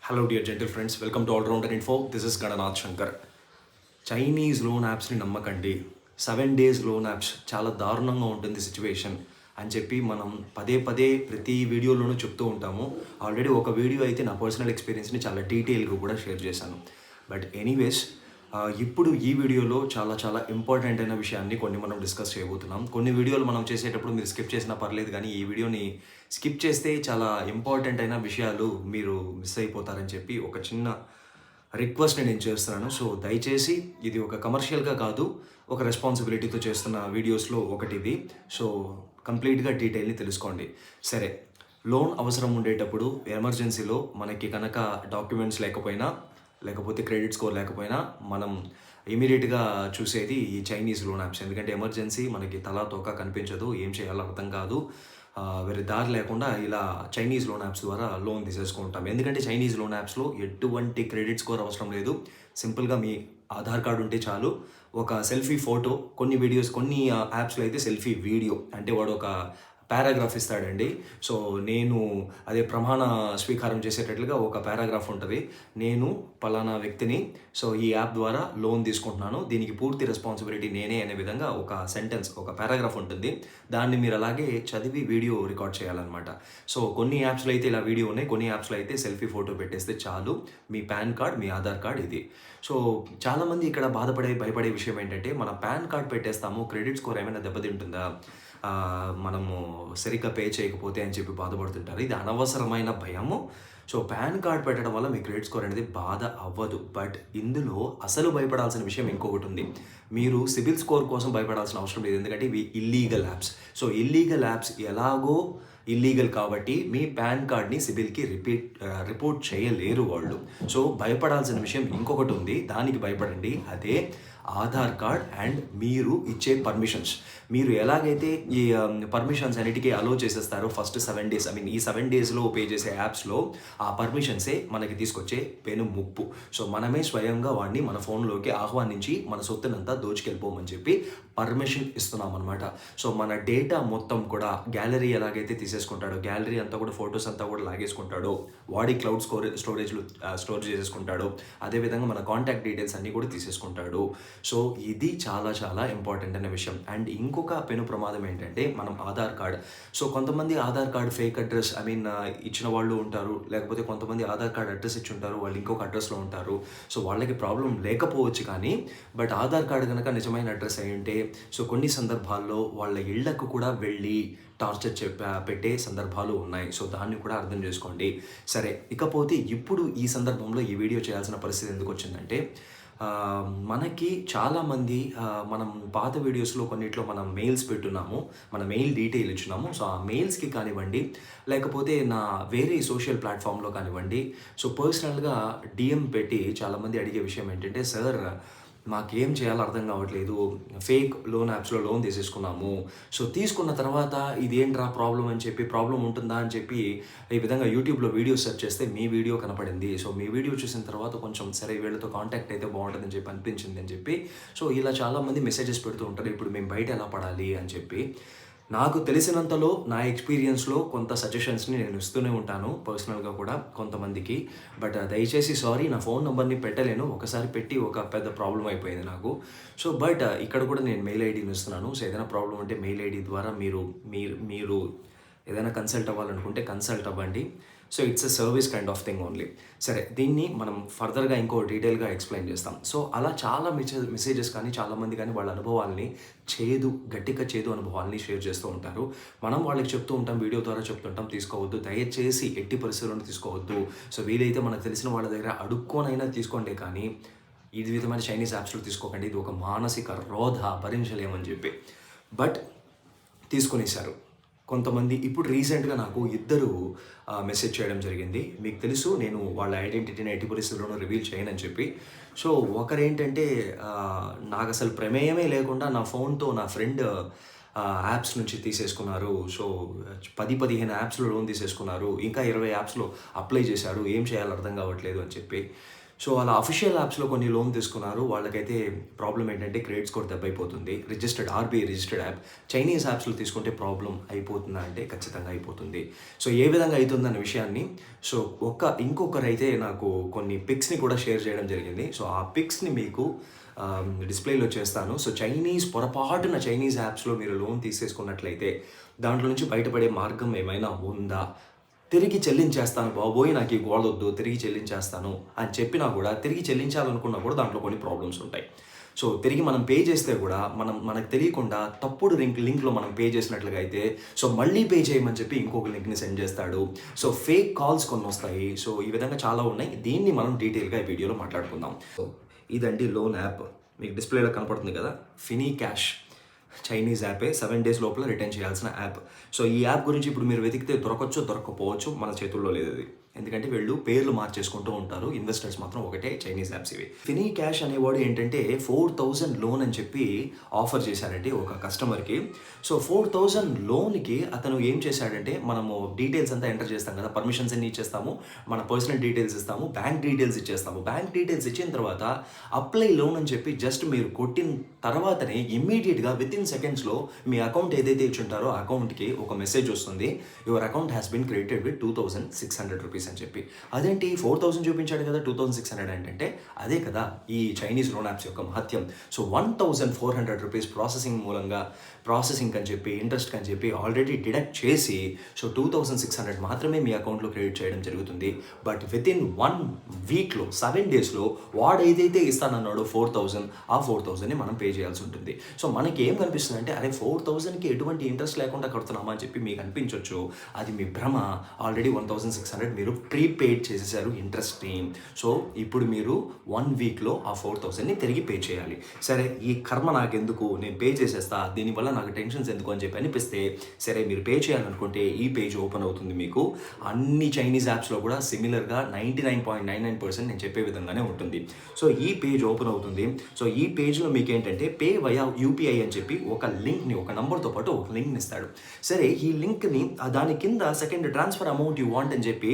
Hello, dear gentle friends. Welcome to All Rounder Info. This is Gananath Shankar. Chinese loan యాప్స్ని నమ్మకండి. 7 days loan apps చాలా దారుణంగా ఉంటుంది situation అని చెప్పి మనం పదే పదే ప్రతి వీడియోలోనూ చెప్తూ ఉంటాము. ఆల్రెడీ ఒక వీడియో అయితే నా పర్సనల్ ఎక్స్పీరియన్స్ని చాలా డీటెయిల్గా కూడా షేర్ చేశాను. బట్ ఎనీవేస్ ఇప్పుడు ఈ వీడియోలో చాలా చాలా ఇంపార్టెంట్ అయిన విషయాన్ని కొన్ని మనం డిస్కస్ చేయబోతున్నాం. కొన్ని వీడియోలు మనం చేసేటప్పుడు మీరు స్కిప్ చేసినా పర్లేదు, కానీ ఈ వీడియోని స్కిప్ చేస్తే చాలా ఇంపార్టెంట్ అయిన విషయాలు మీరు మిస్ అయిపోతారని చెప్పి ఒక చిన్న రిక్వెస్ట్ని నేను చేస్తున్నాను. సో దయచేసి ఇది ఒక కమర్షియల్గా కాదు, ఒక రెస్పాన్సిబిలిటీతో చేస్తున్న వీడియోస్లో ఒకటి ఇది. సో కంప్లీట్గా డీటెయిల్ని తెలుసుకోండి. సరే, లోన్ అవసరం ఉండేటప్పుడు ఎమర్జెన్సీలో మనకి కనుక డాక్యుమెంట్స్ లేకపోతే క్రెడిట్ స్కోర్ లేకపోయినా మనం ఇమీడియట్గా చూసేది ఈ చైనీస్ లోన్ యాప్స్. ఎందుకంటే ఎమర్జెన్సీ మనకి తలా తోక కనిపించదు, ఏం చేయాలో అర్థం కాదు, వేరే దారి లేకుండా ఇలా చైనీస్ లోన్ యాప్స్ ద్వారా లోన్ తీసేసుకుంటాం. ఎందుకంటే చైనీస్ లోన్ యాప్స్లో ఎటువంటి క్రెడిట్ స్కోర్ అవసరం లేదు. సింపుల్గా మీ ఆధార్ కార్డు ఉంటే చాలు. ఒక సెల్ఫీ ఫోటో, కొన్ని యాప్స్లో అయితే సెల్ఫీ వీడియో, అంటే వాడు ఒక పారాగ్రాఫ్ ఇస్తాడండి. సో నేను అదే ప్రమాణ స్వీకారం చేసేటట్లుగా ఒక పారాగ్రాఫ్ ఉంటుంది. నేను పలానా వ్యక్తిని, సో ఈ యాప్ ద్వారా లోన్ తీసుకుంటున్నాను, దీనికి పూర్తి రెస్పాన్సిబిలిటీ నేనే అనే విధంగా ఒక సెంటెన్స్, ఒక పారాగ్రాఫ్ ఉంటుంది. దాన్ని మీరు అలాగే చదివి వీడియో రికార్డ్ చేయాలన్నమాట. సో కొన్ని యాప్స్లో అయితే ఇలా వీడియో ఉన్నాయి, కొన్ని యాప్స్లో అయితే సెల్ఫీ ఫోటో పెట్టేస్తే చాలు, మీ పాన్ కార్డ్, మీ ఆధార్ కార్డ్ ఇది. సో చాలామంది ఇక్కడ భయపడే విషయం ఏంటంటే, మన పాన్ కార్డ్ పెట్టేస్తాము, క్రెడిట్ స్కోర్ ఏమైనా దెబ్బతింటుందా, మనము సరిగ్గా పే చేయకపోతే అని చెప్పి బాధపడుతుంటారు. ఇది అనవసరమైన భయము. సో పాన్ కార్డ్ పెట్టడం వల్ల మీ క్రెడిట్ స్కోర్ అనేది బాధ అవ్వదు. బట్ ఇందులో అసలు భయపడాల్సిన విషయం ఇంకొకటి ఉంది. మీరు సిబిల్ స్కోర్ కోసం భయపడాల్సిన అవసరం లేదు, ఎందుకంటే ఇవి illegal apps. So illegal apps ఎలాగో ఇల్లీగల్ కాబట్టి మీ పాన్ కార్డ్ని సిబిల్కి రిపోర్ట్ చేయలేరు వాళ్ళు. సో భయపడాల్సిన విషయం ఇంకొకటి ఉంది, దానికి భయపడండి. అదే ఆధార్ కార్డ్ అండ్ మీరు ఇచ్చే పర్మిషన్స్. మీరు ఎలాగైతే ఈ పర్మిషన్స్ అన్నిటికీ అలో చేసేస్తారో ఫస్ట్ 7 days, ఈ 7 daysలో పే చేసే యాప్స్లో ఆ పర్మిషన్సే మనకి తీసుకొచ్చే పెను ముప్పు. సో మనమే స్వయంగా వాడిని మన ఫోన్లోకి ఆహ్వానించి మన సొత్తునంతా దోచుకెళ్ళిపోమని చెప్పి పర్మిషన్ ఇస్తున్నాం అనమాట. సో మన డేటా మొత్తం కూడా, గ్యాలరీ ఎలాగైతే తీసేసుకుంటాడో, గ్యాలరీ అంతా కూడా, ఫొటోస్ అంతా కూడా లాగేసుకుంటాడో, వాడి క్లౌడ్ స్టోరేజ్లో స్టోర్ చేసేసుకుంటాడో, అదేవిధంగా మన కాంటాక్ట్ డీటెయిల్స్ అన్నీ కూడా తీసేసుకుంటాడు. సో ఇది చాలా చాలా ఇంపార్టెంట్ అనే విషయం. అండ్ ఇంకొక పెను ప్రమాదం ఏంటంటే మనం ఆధార్ కార్డ్. సో కొంతమంది ఆధార్ కార్డ్ ఫేక్ అడ్రస్ ఇచ్చిన వాళ్ళు ఉంటారు, లేకపోతే కొంతమంది ఆధార్ కార్డ్ అడ్రస్ ఇచ్చి ఉంటారు, వాళ్ళు ఇంకొక అడ్రస్లో ఉంటారు. సో వాళ్ళకి ప్రాబ్లం లేకపోవచ్చు, కానీ బట్ ఆధార్ కార్డు కనుక నిజమైన అడ్రస్ అయి ఉంటే, సో కొన్ని సందర్భాల్లో వాళ్ళ ఇళ్లకు కూడా వెళ్ళి టార్చర్ పెట్టే సందర్భాలు ఉన్నాయి. సో దాన్ని కూడా అర్థం చేసుకోండి. సరే, ఇకపోతే ఇప్పుడు ఈ సందర్భంలో ఈ వీడియో చేయాల్సిన పరిస్థితి ఎందుకు వచ్చిందంటే, మనకి చాలామంది మనం పాత వీడియోస్లో కొన్నిట్లో మనం మెయిల్స్ పెట్టున్నాము, మన మెయిల్ డీటెయిల్ ఇచ్చున్నాము. సో ఆ మెయిల్స్కి కానివ్వండి, లేకపోతే నా వేరే సోషల్ ప్లాట్ఫామ్లో కానివ్వండి, సో పర్సనల్గా డిఎం పెట్టి చాలామంది అడిగే విషయం ఏంటంటే, సార్ మాకేం చేయాలో అర్థం కావట్లేదు, ఫేక్ లోన్ యాప్స్లో లోన్ తీసేసుకున్నాము, సో తీసుకున్న తర్వాత ఇదేంట్రా ప్రాబ్లం అని చెప్పి, ప్రాబ్లం ఉంటుందా అని చెప్పి ఈ విధంగా యూట్యూబ్లో వీడియో సెర్చ్ చేస్తే మీ వీడియో కనపడింది. సో మీ వీడియో చూసిన తర్వాత కొంచెం సరే వీళ్ళతో కాంటాక్ట్ అయితే బాగుంటుందని చెప్పి అనిపించింది అని చెప్పి, సో ఇలా చాలామంది మెసేజెస్ పెడుతూ ఉంటారు, ఇప్పుడు మేము బయట ఎలా పడాలి అని చెప్పి. నాకు తెలిసినంతలో, నా ఎక్స్పీరియన్స్లో కొంత సజెషన్స్ని నేను ఇస్తూనే ఉంటాను పర్సనల్గా కూడా కొంతమందికి. బట్ దయచేసి సారీ, నా ఫోన్ నెంబర్ని పెట్టలేను, ఒకసారి పెట్టి ఒక పెద్ద ప్రాబ్లం అయిపోయింది నాకు. సో బట్ ఇక్కడ కూడా నేను మెయిల్ ఐడిని ఇస్తున్నాను. సో ఏదైనా ప్రాబ్లం ఉంటే మెయిల్ ఐడి ద్వారా మీరు ఏదైనా కన్సల్ట్ అవ్వాలనుకుంటే కన్సల్ట్ అవ్వండి. So it's a service kind of thing only. సరే, దీన్ని మనం ఫర్దర్గా ఇంకో డీటెయిల్గా ఎక్స్ప్లెయిన్ చేస్తాం. సో అలా చాలా మెసేజెస్ కానీ, చాలామంది కానీ వాళ్ళ అనుభవాల్ని, గట్టిగా చేదు అనుభవాల్ని షేర్ చేస్తూ ఉంటారు. మనం వాళ్ళకి చెప్తూ ఉంటాం, వీడియో ద్వారా చెప్తుంటాం, తీసుకోవద్దు, దయచేసి ఎట్టి పరిస్థితుల్లోనూ తీసుకోవద్దు. సో వీలైతే మనకు తెలిసిన వాళ్ళ దగ్గర అడుక్కోనైనా తీసుకోండి, కానీ ఈ విధమైన చైనీస్ యాప్స్లో తీసుకోకండి. ఇది ఒక మానసిక రోధ, భరించలేమని చెప్పి. బట్ తీసుకునేశారు కొంతమంది. ఇప్పుడు రీసెంట్గా నాకు 2 మెసేజ్ చేయడం జరిగింది. మీకు తెలుసు నేను వాళ్ళ ఐడెంటిటీని ఎట్టి పరిస్థితుల్లోనూ రివీల్ చేయనని చెప్పి. సో ఒకరేంటంటే, నాకు అసలు ప్రమేయమే లేకుండా నా ఫోన్తో నా ఫ్రెండ్ యాప్స్ నుంచి తీసేసుకున్నారు. సో 10-15 యాప్స్లో లోన్ తీసేసుకున్నారు, ఇంకా 20 యాప్స్లో అప్లై చేశారు, ఏం చేయాలో అర్థం కావట్లేదు అని చెప్పి. సో అలా అఫీషియల్ యాప్స్లో కొన్ని లోన్ తీసుకున్నారు. వాళ్ళకైతే ప్రాబ్లం ఏంటంటే క్రెడిట్ స్కోర్ దెబ్బైపోతుంది. RBI registered app. చైనీస్ యాప్స్లో తీసుకుంటే ప్రాబ్లం అయిపోతుందా అంటే ఖచ్చితంగా అయిపోతుంది. సో ఏ విధంగా అవుతుందన్న విషయాన్ని సో ఇంకొకరైతే నాకు కొన్ని పిక్స్ని కూడా షేర్ చేయడం జరిగింది. సో ఆ పిక్స్ని మీకు డిస్ప్లేలో చేస్తాను. సో పొరపాటున చైనీస్ యాప్స్లో మీరు లోన్ తీసేసుకున్నట్లయితే దాంట్లో నుంచి బయటపడే మార్గం ఏమైనా ఉందా? తిరిగి చెల్లించేస్తాను బాబోయ్, నాకు ఈ గోడొద్దు, తిరిగి చెల్లించేస్తాను అని చెప్పినా కూడా తిరిగి చెల్లించాలనుకున్నా కూడా దాంట్లో కొన్ని ప్రాబ్లమ్స్ ఉంటాయి. సో తిరిగి మనం పే చేస్తే కూడా మనకు తెలియకుండా తప్పుడు లింక్లో మనం పే చేసినట్లుగా అయితే సో మళ్ళీ పే చేయమని చెప్పి ఇంకొక లింక్ని సెండ్ చేస్తాడు. సో ఫేక్ కాల్స్ కొన్ని వస్తాయి. సో ఈ విధంగా చాలా ఉన్నాయి. దీన్ని మనం డీటెయిల్గా ఈ వీడియోలో మాట్లాడుకుందాం. సో ఇదండి లోన్ యాప్. మీకు డిస్ప్లేలో కనపడుతుంది కదా, ఫినీ క్యాష్. చైనీస్ యాపే, 7 days లోపల రిటర్న్ చేయాల్సిన యాప్. సో ఈ యాప్ గురించి ఇప్పుడు మీరు వెతికితే దొరకపోవచ్చు, మన చేతుల్లో లేదు ఇది. ఎందుకంటే వీళ్ళు పేర్లు మార్చేసుకుంటూ ఉంటారు. ఇన్వెస్టర్స్ మాత్రం ఒకటే చైనీస్ యాప్స్ ఇవి. ఫినీ క్యాష్ అనేవాడు ఏంటంటే 4,000 లోన్ అని చెప్పి ఆఫర్ చేశాడంటే ఒక కస్టమర్కి. సో 4,000 లోన్కి అతను ఏం చేశాడంటే, మనము డీటెయిల్స్ అంతా ఎంటర్ చేస్తాం కదా, పర్మిషన్స్ అన్ని ఇచ్చేస్తాము, మన పర్సనల్ డీటెయిల్స్ ఇస్తాము, బ్యాంక్ డీటెయిల్స్ ఇచ్చేస్తాము. బ్యాంక్ డీటెయిల్స్ ఇచ్చిన తర్వాత అప్లై లోన్ అని చెప్పి జస్ట్ మీరు కొట్టిన తర్వాతనే ఇమ్మీడియట్గా వితిన్ సెకండ్స్లో మీ అకౌంట్ ఏదైతే ఇచ్చుంటారో ఆ అకౌంట్కి ఒక మెసేజ్ వస్తుంది, your account has been created with 2,600 rupees అని చెప్పి. అదేంటి 4,000 చూపించాడు కదా, 2,600 అంటే అదే కదా ఈ చైనీస్ లోన్ యాప్స్ యొక్క మహత్యం. సో 1,400 రూపీస్ ప్రాసెసింగ్ అని చెప్పి, ఇంట్రెస్ట్ అని చెప్పి ఆల్రెడీ డిడక్ట్ చేసి సో 2,600 మాత్రమే మీ అకౌంట్లో క్రెడిట్ చేయడం జరుగుతుంది. బట్ వితిన్ 1 వీక్లో 7 daysలో వాడు ఏదైతే ఇస్తానన్నాడో 4,000, ఆ 4,000ని మనం పే చేయాల్సి ఉంటుంది. సో మనకి ఏం కనిపిస్తుంది అంటే, అరే 4,000కి ఎటువంటి ఇంట్రెస్ట్ లేకుండా కడుతున్నామా అని చెప్పి మీకు అనిపించవచ్చు. అది మీ భ్రమ. ఆల్రెడీ 1,600 మీరు ప్రీపెయిడ్ చేసేసారు ఇంట్రెస్ట్ని. సో ఇప్పుడు మీరు 1 వీక్లో ఆ 4,000ని తిరిగి పే చేయాలి. సరే ఈ కర్మ నాకెందుకు, నేను పే చేసేస్తా, దీనివల్ల నాకు టెన్షన్స్ ఎందుకు అని చెప్పి అనిపిస్తే, సరే మీరు పే చేయాలనుకుంటే ఈ పేజ్ ఓపెన్ అవుతుంది మీకు. అన్ని చైనీస్ యాప్స్లో కూడా సిమిలర్గా 99.99% నేను చెప్పే విధంగానే ఉంటుంది. సో ఈ పేజ్ ఓపెన్ అవుతుంది. సో ఈ పేజ్లో మీకు ఏంటంటే పే వయా యూపీఐ అని చెప్పి ఒక లింక్ని, ఒక నంబర్తో పాటు ఒక లింక్ని ఇస్తాడు. సరే ఈ లింక్ని దాని కింద second transfer amount you want అని చెప్పి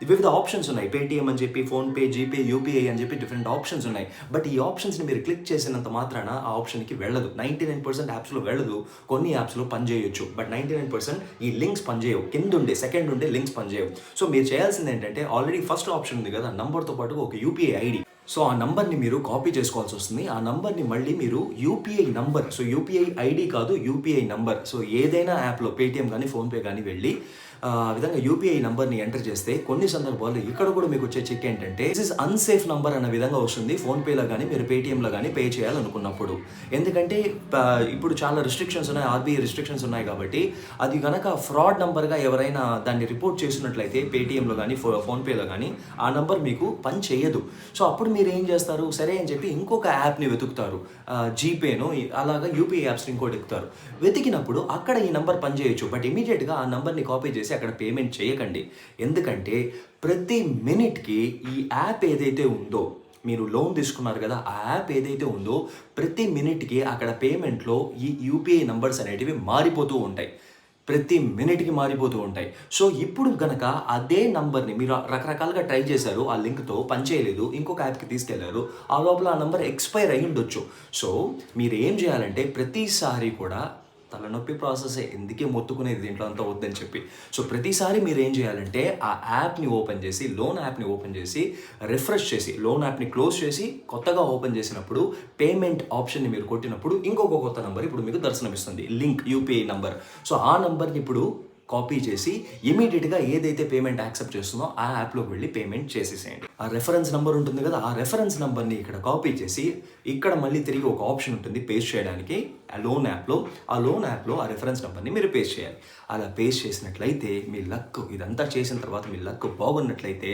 వివిధ ఆప్షన్స్ ఉన్నాయి. పేటిఎం అని చెప్పి, ఫోన్పే, జీపే, యూపీఐ అని చెప్పి డిఫరెంట్ ఆప్షన్స్ ఉన్నాయి. బట్ ఈ ఆప్షన్స్ని మీరు క్లిక్ చేసినంత మాత్రాన ఆ ఆప్షన్కి వెళ్ళదు. 99% యాప్స్లో వెళ్ళదు. కొన్ని యాప్స్లో పనిచేయొచ్చు, బట్ 99% ఈ లింక్స్ పనిచేయవు. సెకండ్ ఉండే లింక్స్ పనిచేయవు. సో మీరు చేయాల్సింది ఏంటంటే, ఆల్రెడీ ఫస్ట్ ఆప్షన్ ఉంది కదా, నంబర్తో పాటు ఒక యూపీఐ ఐడి. సో ఆ నంబర్ని మీరు కాపీ చేసుకోవాల్సి వస్తుంది. ఆ నంబర్ని మళ్ళీ మీరు UPI number, so UPI ID కాదు, యూపీఐ నంబర్. సో ఏదైనా యాప్లో పేటిఎం కానీ ఫోన్పే కానీ వెళ్ళి ఆ విధంగా యూపీఐ నంబర్ని ఎంటర్ చేస్తే కొన్ని సందర్భాల్లో ఇక్కడ కూడా మీకు వచ్చే చెక్ ఏంటంటే, దిస్ ఇస్ అన్సేఫ్ నంబర్ అన్న విధంగా వస్తుంది ఫోన్పేలో కానీ మీరు పేటిఎంలో కానీ పే చేయాలనుకున్నప్పుడు. ఎందుకంటే ఇప్పుడు చాలా రిస్ట్రిక్షన్స్ ఉన్నాయి, ఆర్బీఐ రిస్ట్రిక్షన్స్ ఉన్నాయి కాబట్టి అది కనుక ఫ్రాడ్ నంబర్గా ఎవరైనా దాన్ని రిపోర్ట్ చేసినట్లయితే పేటిఎంలో కానీ ఫోన్పేలో కానీ ఆ నంబర్ మీకు పని చేయదు. సో అప్పుడు మీరు ఏం చేస్తారు, సరే అని చెప్పి ఇంకొక యాప్ని వెతుకుతారు, జీపేను అలాగా యూపీఐ యాప్స్ని ఇంకోటి ఎక్కుతారు. వెతికినప్పుడు అక్కడ ఈ నంబర్ పని చేయొచ్చు, బట్ ఇమీడియట్గా ఆ నంబర్ని కాపీ చేసి అక్కడ పేమెంట్ చేయకండి. ఎందుకంటే ప్రతి మినిట్కి ఈ యాప్ ఏదైతే ఉందో, మీరు లోన్ తీసుకున్నారు కదా, ఆ యాప్ ఏదైతే ఉందో ప్రతి మినిట్కి అక్కడ పేమెంట్లో ఈ యూపీఐ నంబర్స్ అనేటివి మారిపోతూ ఉంటాయి. ప్రతి మినిట్కి మారిపోతూ ఉంటాయి. సో ఇప్పుడు కనుక అదే నంబర్ని మీరు రకరకాలుగా ట్రై చేశారు, ఆ లింక్తో పనిచేయలేదు, ఇంకొక యాప్కి తీసుకెళ్లారు, ఆ లోపల ఆ నంబర్ ఎక్స్పైర్ అయ్యి ఉండొచ్చు. సో మీరు ఏం చేయాలంటే, ప్రతిసారి కూడా తలనొప్పి ప్రాసెసే, ఎందుకే మొత్తుకునేది దీంట్లో అంతా వద్దని చెప్పి. సో ప్రతిసారి మీరు ఏం చేయాలంటే, ఆ యాప్ని ఓపెన్ చేసి, లోన్ యాప్ని ఓపెన్ చేసి రిఫ్రెష్ చేసి, లోన్ యాప్ని క్లోజ్ చేసి కొత్తగా ఓపెన్ చేసినప్పుడు పేమెంట్ ఆప్షన్ని మీరు కొట్టినప్పుడు ఇంకొక కొత్త నంబర్ ఇప్పుడు మీకు దర్శనమిస్తుంది, లింక్ యూపీఐ నంబర్. సో ఆ నంబర్ని ఇప్పుడు కాపీ చేసి ఇమీడియట్గా ఏదైతే పేమెంట్ యాక్సెప్ట్ చేస్తుందో ఆ యాప్లోకి వెళ్ళి పేమెంట్ చేసేసేయండి. ఆ రెఫరెన్స్ నెంబర్ ఉంటుంది కదా, ఆ రెఫరెన్స్ నెంబర్ని ఇక్కడ కాపీ చేసి ఇక్కడ మళ్ళీ తిరిగి ఒక ఆప్షన్ ఉంటుంది పేస్ట్ చేయడానికి ఆ లోన్ యాప్లో ఆ రెఫరెన్స్ నెంబర్ని మీరు పేస్ట్ చేయాలి. అలా పేస్ట్ చేసినట్లయితే మీ లక్, ఇదంతా చేసిన తర్వాత మీ లక్ బాగున్నట్లయితే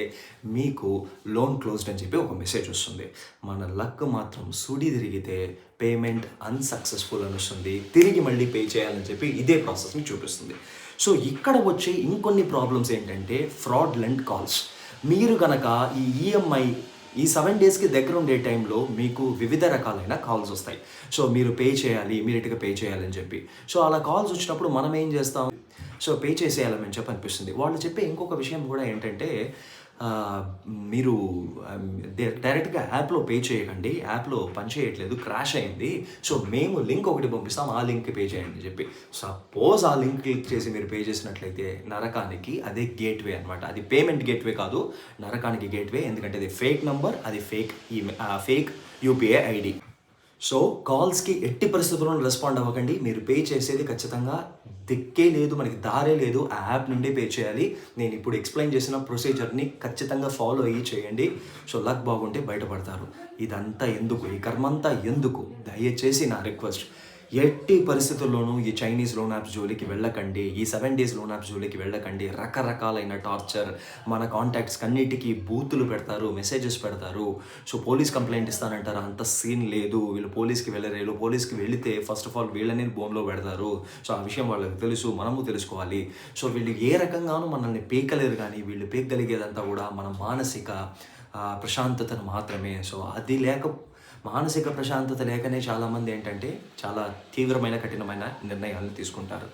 మీకు లోన్ క్లోజ్డ్ అని చెప్పి ఒక మెసేజ్ వస్తుంది. మన లక్ మాత్రం సుడి తిరిగితే పేమెంట్ అన్సక్సెస్ఫుల్ అని వస్తుంది, తిరిగి మళ్ళీ పే చేయాలని చెప్పి ఇదే ప్రాసెస్ని చూపిస్తుంది. సో ఇక్కడ వచ్చే ఇంకొన్ని ప్రాబ్లమ్స్ ఏంటంటే, ఫ్రాడ్లెంట్ కాల్స్. మీరు కనుక ఈ ఈఎంఐ ఈ 7 daysకి దగ్గర ఉండే టైంలో మీకు వివిధ రకాలైన కాల్స్ వస్తాయి. సో మీరు పే చేయాలి, ఇమీడియట్గా పే చేయాలని చెప్పి. సో అలా కాల్స్ వచ్చినప్పుడు మనం ఏం చేస్తాం, సో పే చేసేయాలని చెప్పి అనిపిస్తుంది. వాళ్ళు చెప్పే ఇంకొక విషయం కూడా ఏంటంటే, మీరు డైరెక్ట్గా యాప్లో పే చేయకండి, యాప్లో పని చేయట్లేదు, క్రాష్ అయింది, సో మేము లింక్ ఒకటి పంపిస్తాం, ఆ లింక్కి పే చేయండి అని చెప్పి. సపోజ్ ఆ లింక్ క్లిక్ చేసి మీరు పే చేసినట్లయితే నరకానికి అదే గేట్వే అనమాట. అది పేమెంట్ గేట్వే కాదు, నరకానికి గేట్వే. ఎందుకంటే అది ఫేక్ నంబర్, అది ఫేక్ యూపీఐ ఐడి. సో కాల్స్కి ఎట్టి పరిస్థితుల్లోనూ రెస్పాండ్ అవ్వకండి. మీరు పే చేసేది ఖచ్చితంగా దిక్కే లేదు, మనకి దారే లేదు, ఆ యాప్ నుండి పే చేయాలి. నేను ఇప్పుడు ఎక్స్ప్లెయిన్ చేసిన ప్రొసీజర్ని ఖచ్చితంగా ఫాలో అయ్యి చేయండి. సో లక్ బాగుంటే బయటపడతారు. ఇదంతా ఎందుకు, ఈ కర్మంతా ఎందుకు? దయచేసి నా రిక్వెస్ట్, ఎట్టి పరిస్థితుల్లోనూ ఈ చైనీస్ లోన్ యాప్స్ జోలికి వెళ్ళకండి, ఈ 7 days లోన్ యాప్స్ జోలికి వెళ్ళకండి. రకరకాలైన టార్చర్, మన కాంటాక్ట్స్ అన్నిటికీ బూతులు పెడతారు, మెసేజెస్ పెడతారు. సో పోలీస్ కంప్లైంట్ ఇస్తానంటారు, అంత సీన్ లేదు. వీళ్ళు పోలీస్కి వెళ్ళలేరు, పోలీస్కి వెళితే ఫస్ట్ ఆఫ్ ఆల్ వీళ్ళని బోన్లో పెడతారు. సో ఆ విషయం వాళ్ళకి తెలుసు, మనము తెలుసుకోవాలి. సో వీళ్ళు ఏ రకంగానూ మనల్ని పీకలేరు, కానీ వీళ్ళు పీకగలిగేదంతా కూడా మన మానసిక ప్రశాంతతను మాత్రమే. సో అది మానసిక ప్రశాంతత లేకనే చాలామంది ఏంటంటే చాలా తీవ్రమైన కఠినమైన నిర్ణయాలను తీసుకుంటారు.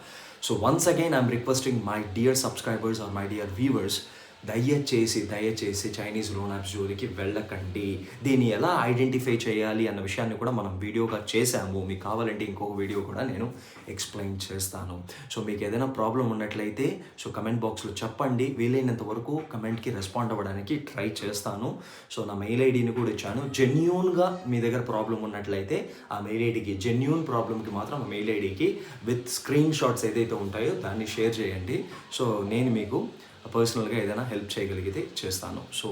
So once again I'm requesting my dear subscribers or my dear viewers, దయచేసి చైనీస్ లోన్ యాప్స్ జోలికి వెళ్ళకండి. దీన్ని ఎలా ఐడెంటిఫై చేయాలి అన్న విషయాన్ని కూడా మనం వీడియోగా చేశాము. మీకు కావాలంటే ఇంకొక వీడియో కూడా నేను ఎక్స్ప్లెయిన్ చేస్తాను. సో మీకు ఏదైనా ప్రాబ్లం ఉన్నట్లయితే సో కమెంట్ బాక్స్లో చెప్పండి. వీలైనంత వరకు కమెంట్కి రెస్పాండ్ అవ్వడానికి ట్రై చేస్తాను. సో నా మెయిల్ ఐడిని కూడా ఇచ్చాను. జెన్యూన్గా మీ దగ్గర ప్రాబ్లం ఉన్నట్లయితే ఆ మెయిల్ ఐడికి, జెన్యూన్ ప్రాబ్లమ్కి మాత్రం ఆ మెయిల్ ఐడికి విత్ స్క్రీన్ షాట్స్ ఏదైతే ఉంటాయో దాన్ని షేర్ చేయండి. సో నేను మీకు పర్సనల్గా ఏదైనా హెల్ప్ చేయగలిగితే చేస్తాను. So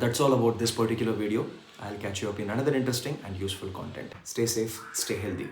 that's all about this particular video. I will catch you up in another interesting and useful content. Stay safe, stay healthy.